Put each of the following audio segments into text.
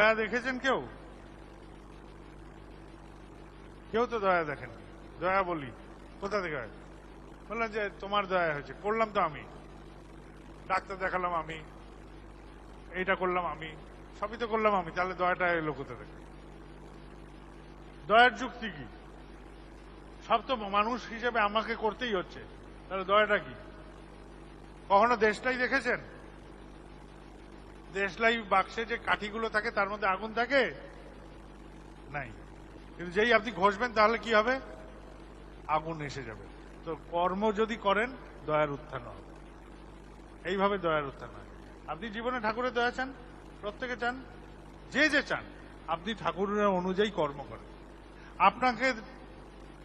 দয়া দেখেছেন কেউ? কেউ তো দয়া দেখেন। দয়া বলি কোথা থেকে হয়? বললাম যে তোমার দয়া হয়েছে, করলাম তো আমি, ডাক্তার দেখালাম আমি, এইটা করলাম আমি, সবই তো করলাম আমি, তাহলে দয়াটা এলো কোথা থেকে? দয়ার যুক্তি কি? সব তো মানুষ হিসেবে আমাকে করতেই হচ্ছে, তাহলে দয়াটা কি? কখনো দেশলাই দেখেছেন? দেশলাই বাক্সে যে কাঠিগুলো থাকে তার মধ্যে আগুন থাকে নাই, কিন্তু যেই আপনি ঘষবেন তাহলে কি হবে? আগুন এসে যাবে। তো কর্ম যদি করেন দয়ার উত্থান হবে, এইভাবে দয়ার উত্থান হয়। আপনি জীবনে ঠাকুরের দয়া চান, প্রত্যেকে চান, যে যে চান, আপনি ঠাকুরের অনুযায়ী কর্ম করেন। আপনাকে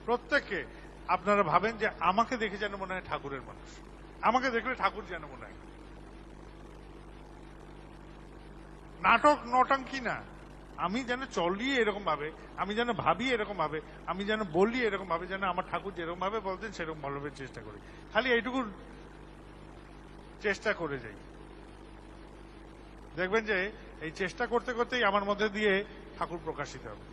প্রত্যেককে আপনারা ভাবেন যে আমাকে দেখে যেন মনে হয় ঠাকুরের মানুষ, আমাকে দেখলে ঠাকুর যেন মনে হয়। নাটক নটাঙ্কি না, আমি যেন চলি এরকম ভাবে, আমি যেন ভাবি এরকম ভাবে, আমি যেন বলি এরকম ভাবে, যেন আমার ঠাকুর যেরকম ভাবে বলতেন সেরকম ভাবে চেষ্টা করি। খালি এইটুকু চেষ্টা করে যাই, দেখবেন যে এই চেষ্টা করতে করতেই আমার মধ্যে দিয়ে ঠাকুর প্রকাশিত হবে।